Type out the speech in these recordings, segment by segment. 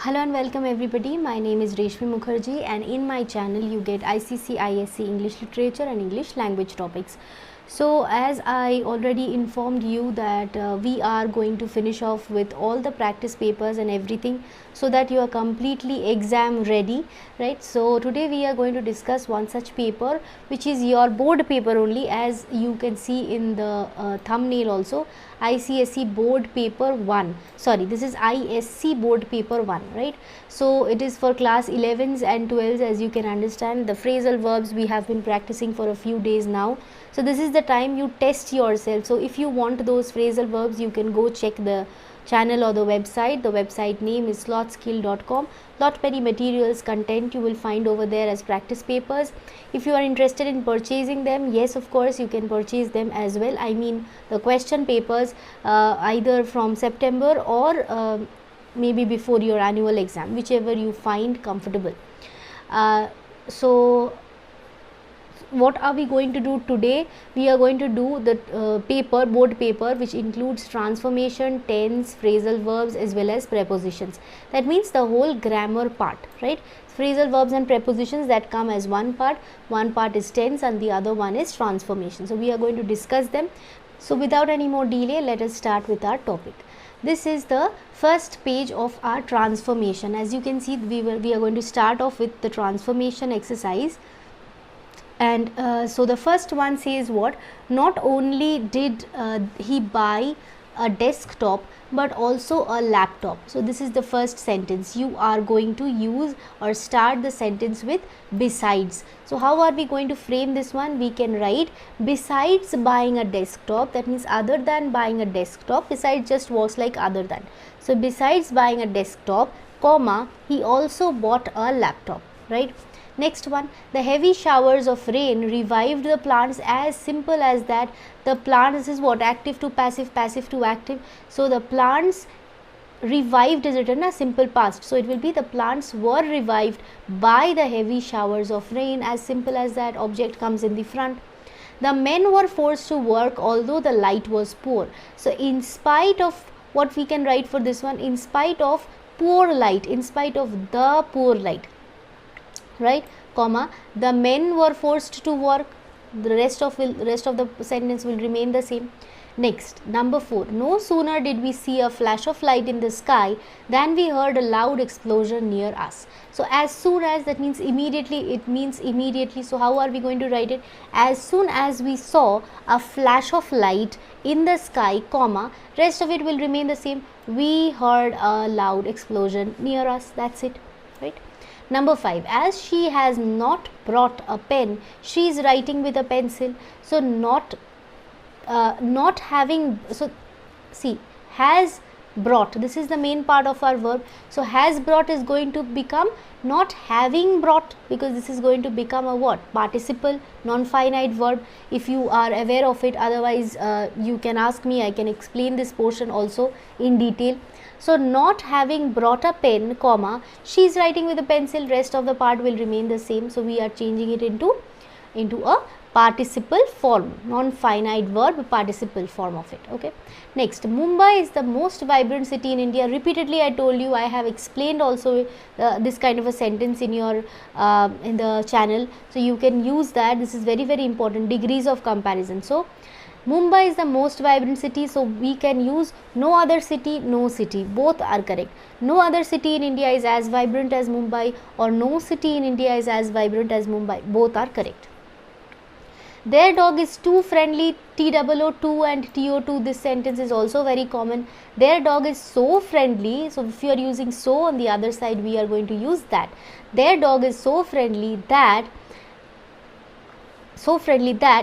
Hello and welcome everybody. My name is Reshmi Mukherjee and in my channel you get ICC, ISC English Literature and English Language topics. So as I already informed you that we are going to finish off with all the practice papers and everything so that you are completely exam ready, right? So today we are going to discuss one such paper which is your board paper only, as you can see in the thumbnail also. ICSE board paper 1, sorry, this is ISC board paper 1, right? So it is for class 11s and 12s. As you can understand, the phrasal verbs we have been practicing for a few days now, so this is the time you test yourself. So if you want those phrasal verbs, you can go check the channel or the website name is slotskill.com. lot many materials, content you will find over there as practice papers. If you are interested in purchasing them, yes, of course you can purchase them as well. I mean the question papers either from September or maybe before your annual exam, whichever you find comfortable. So what are we going to do today? We are going to do the board paper, which includes transformation, tense, phrasal verbs as well as prepositions. That means the whole grammar part, right? Phrasal verbs and prepositions that come as one part is tense and the other one is transformation. So we are going to discuss them. So without any more delay, let us start with our topic. This is the first page of our transformation. As you can see, we are going to start off with the transformation exercise. And so the first one says what? Not only did he buy a desktop but also a laptop. So this is the first sentence. You are going to use or start the sentence with besides. So how are we going to frame this one? We can write besides buying a desktop, that means other than buying a desktop. Besides just works like other than. So besides buying a desktop, comma, he also bought a laptop, right? Next one, the heavy showers of rain revived the plants. As simple as that. The plants is what? Active to passive, passive to active. So the plants revived is written as simple past. So it will be the plants were revived by the heavy showers of rain. As simple as that. Object comes in the front. The men were forced to work although the light was poor. So in spite of, what we can write for this one? In spite of poor light, in spite of the poor light, right? Comma, the men were forced to work. The rest of the sentence will remain the same. Next, number 4, no sooner did we see a flash of light in the sky than we heard a loud explosion near us. So as soon as, that means immediately, it means immediately. So how are we going to write it? As soon as we saw a flash of light in the sky, comma, rest of it will remain the same. We heard a loud explosion near us. That's it, right? Number 5, as she has not brought a pen, she is writing with a pencil. So not having, so see, has brought, this is the main part of our verb. So has brought is going to become not having brought, because this is going to become a what? Participle, non-finite verb, if you are aware of it. Otherwise you can ask me, I can explain this portion also in detail. So not having brought a pen, comma, she is writing with a pencil. Rest of the part will remain the same. So we are changing it into a participle form, non-finite verb, participle form of it. Okay. Next, Mumbai is the most vibrant city in India. Repeatedly I told you, I have explained also this kind of a sentence in your in the channel. So you can use that. This is very, very important. Degrees of comparison. So Mumbai is the most vibrant city, so we can use no other city, no city, both are correct. No other city in India is as vibrant as Mumbai, or no city in India is as vibrant as Mumbai, both are correct. Their dog is too friendly, TOO and TO2, this sentence is also very common. Their dog is so friendly, so if you are using so on the other side, we are going to use that. Their dog is so friendly that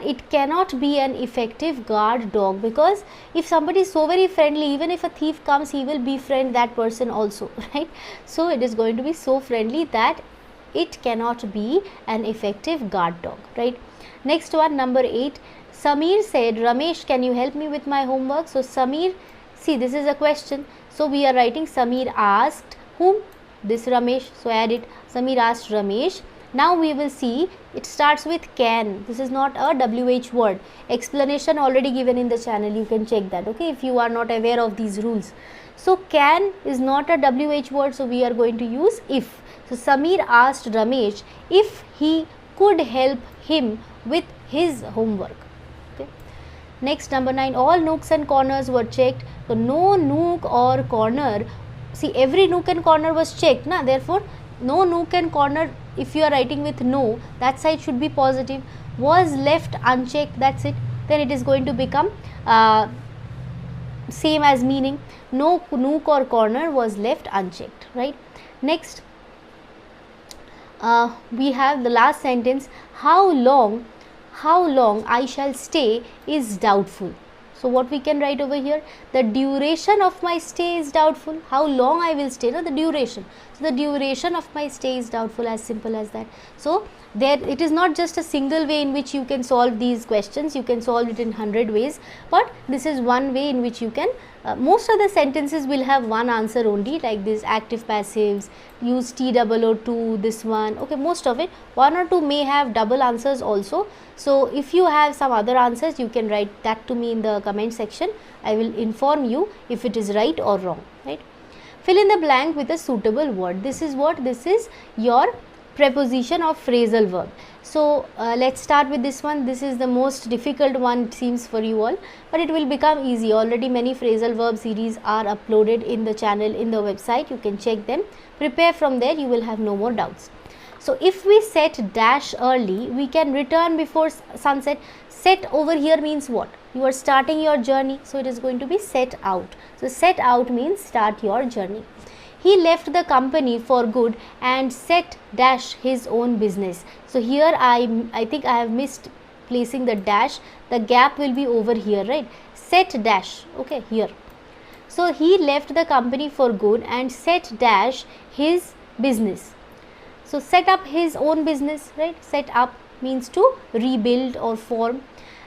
it cannot be an effective guard dog, because if somebody is so very friendly, even if a thief comes, he will befriend that person also, right? So it is going to be so friendly that it cannot be an effective guard dog, right? Next one, number 8, Samir said, Ramesh, can you help me with my homework? So Samir, see, this is a question, so we are writing Samir asked whom? This Ramesh. So add it, Samir asked Ramesh. Now we will see, it starts with can. This is not a WH word. Explanation already given in the channel, you can check that, okay, if you are not aware of these rules. So can is not a WH word, so we are going to use if. So Samir asked Ramesh if he could help him with his homework. Okay. Next, number 9, all nooks and corners were checked. So no nook or corner, see every nook and corner was checked, na? Therefore no nook and corner, if you are writing with no, that side should be positive. Was left unchecked, that's it. Then it is going to become same as meaning. No nook or corner was left unchecked, right? Next, we have the last sentence, how long I shall stay is doubtful. So what we can write over here, the duration of my stay is doubtful. How long I will stay, no, the duration. So the duration of my stay is doubtful, as simple as that. So there, it is not just a single way in which you can solve these questions, you can solve it in 100 ways, but this is one way in which you can, most of the sentences will have one answer only, like this active passives, use TOO2, this one, okay, most of it, one or two may have double answers also. So if you have some other answers, you can write that to me in the comment section. I will inform you if it is right or wrong, right? Fill in the blank with a suitable word. This is what? This is your preposition of phrasal verb. So let's start with this one. This is the most difficult one, it seems, for you all, but it will become easy. Already many phrasal verb series are uploaded in the channel, in the website. You can check them. Prepare from there, you will have no more doubts. So if we set dash early, we can return before sunset. Set over here means what? You are starting your journey, so it is going to be set out. So set out means start your journey. He left the company for good and set dash his own business. So here I think I have missed placing the dash. The gap will be over here, right? Set dash, okay, here. So he left the company for good and set dash his business. So set up his own business, right? Set up means to rebuild or form.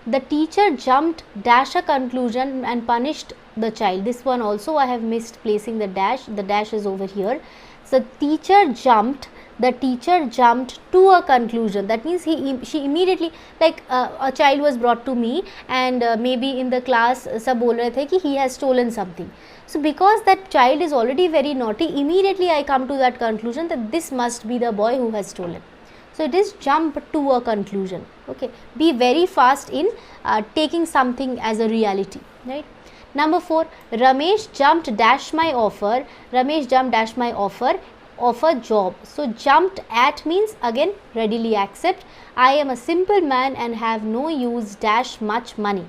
The teacher jumped dash a conclusion and punished the child. This one also I have missed placing the dash. The dash is over here. So teacher jumped, the teacher jumped to a conclusion. That means she immediately, like a child was brought to me and maybe in the class sab bol rahe the ki he has stolen something. So because that child is already very naughty, immediately I come to that conclusion that this must be the boy who has stolen. So it is jump to a conclusion. Okay, be very fast in taking something as a reality, right? Number 4, Ramesh jumped dash my offer. Ramesh jumped dash my offer of a job. So jumped at means again readily accept. I am a simple man and have no use dash much money.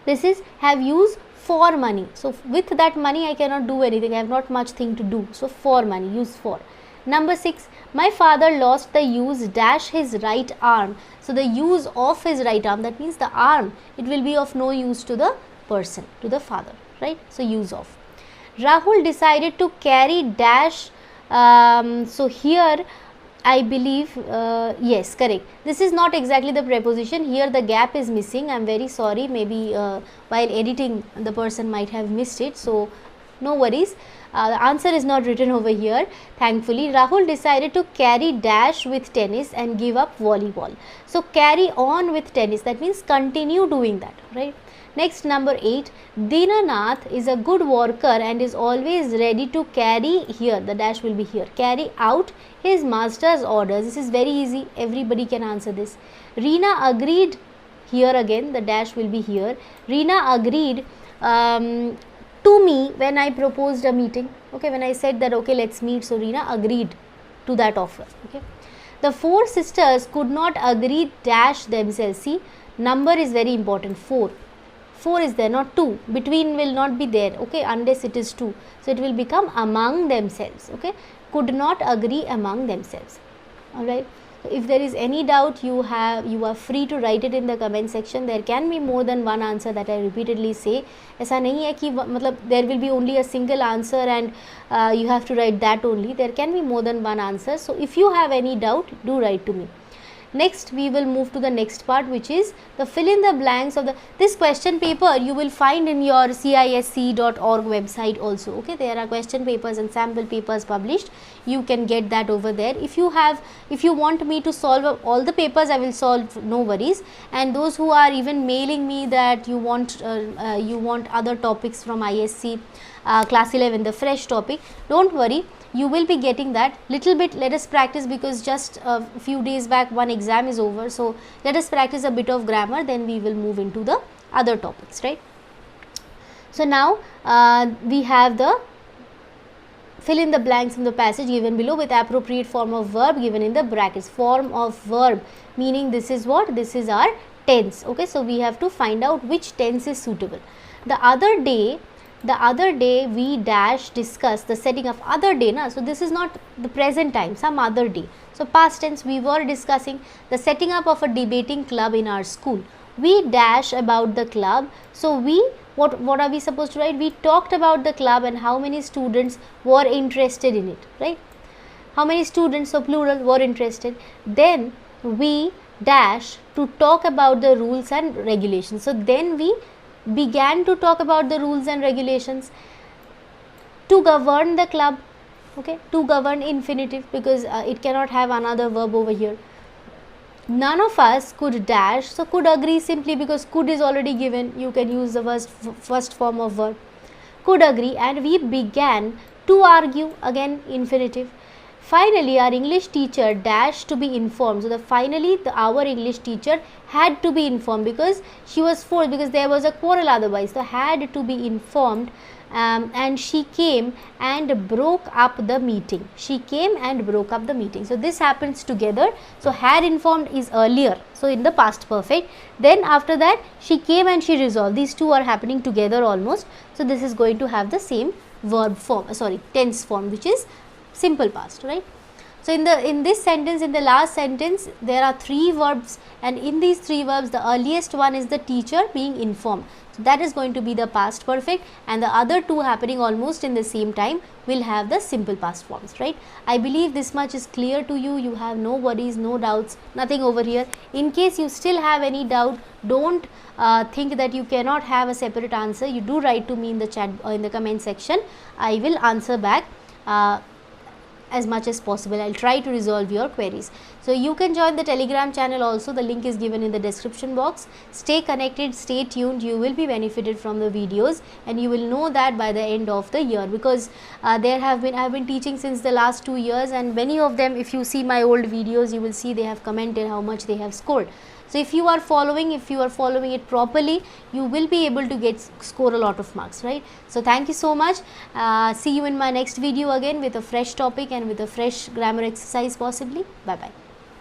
This is have use for money. So with that money I cannot do anything. I have not much thing to do. So for money, use for. Number 6, my father lost the use dash his right arm. So the use of his right arm, that means the arm, it will be of no use to the person, to the father, right? So use of. Rahul decided to carry dash. So here I believe, yes, correct. This is not exactly the preposition. Here the gap is missing. I am very sorry. Maybe while editing the person might have missed it. So no worries. The answer is not written over here, thankfully. Rahul decided to carry dash with tennis and give up volleyball. So carry on with tennis, that means continue doing that, right? Next, number 8, Dinanath is a good worker and is always ready to carry, here the dash will be here, carry out his master's orders. This is very easy, everybody can answer this. Reena agreed, here again the dash will be here. Reena agreed to me when I proposed a meeting. Okay, when I said that okay, let's meet, so Reena agreed to that offer. Okay, the 4 sisters could not agree dash themselves. See, number is very important. 4 is there, not 2. Between will not be there, okay, unless it is 2. So it will become among themselves. Okay, could not agree among themselves. All right. So if there is any doubt, you are free to write it in the comment section. There can be more than one answer, that I repeatedly say. ऐसा नहीं है कि मतलब there will be only a single answer and you have to write that only. There can be more than one answer. So if you have any doubt, do write to me. Next we will move to the next part, which is the fill in the blanks of this question paper you will find in your cisc.org website also. Okay, there are question papers and sample papers published. You can get that over there. If you want me to solve all the papers, I will solve, no worries. And those who are even mailing me that you want other topics from ISC class 11, the fresh topic, don't worry, you will be getting that. Little bit let us practice, because just a few days back one exam is over, so let us practice a bit of grammar, then we will move into the other topics, right. So now we have the fill in the blanks in the passage given below with appropriate form of verb given in the brackets. Form of verb meaning this is what? This is our tense. Okay, so we have to find out which tense is suitable. The other day we dash discussed the setting of other day, na? So this is not the present time, some other day. So past tense, we were discussing the setting up of a debating club in our school. We dash about the club. So we, what are we supposed to write? We talked about the club and how many students were interested in it, right? How many students, so plural, were interested. Then we dash to talk about the rules and regulations. So then we began to talk about the rules and regulations. To govern the club, okay, to govern infinitive, because it cannot have another verb over here. None of us could dash, so could agree simply because could is already given, you can use the first form of verb. Could agree, and we began to argue, again infinitive. Finally, our English teacher dash to be informed. So our English teacher had to be informed because she was forced, because there was a quarrel otherwise. So had to be informed, and she came and broke up the meeting. She came and broke up the meeting. So this happens together. So had informed is earlier, so in the past perfect. Then after that she came and she resolved. These two are happening together almost. So this is going to have the same verb form, tense form, which is simple past, right. So in this sentence, in the last sentence, there are three verbs, and in these three verbs the earliest one is the teacher being informed. So that is going to be the past perfect, and the other two happening almost in the same time will have the simple past forms, right. I believe this much is clear to you. You have no worries, no doubts, nothing over here. In case you still have any doubt, don't think that you cannot have a separate answer. You do write to me in the chat or in the comment section. I will answer back as much as possible. I will try to resolve your queries. So you can join the Telegram channel also. The link is given in the description box. Stay connected, stay tuned. You will be benefited from the videos, and you will know that by the end of the year, because I have been teaching since the last 2 years, and many of them, if you see my old videos, you will see they have commented how much they have scored. So if you are following it properly, you will be able to score a lot of marks, right. So thank you so much. See you in my next video again with a fresh topic and with a fresh grammar exercise possibly. Bye bye.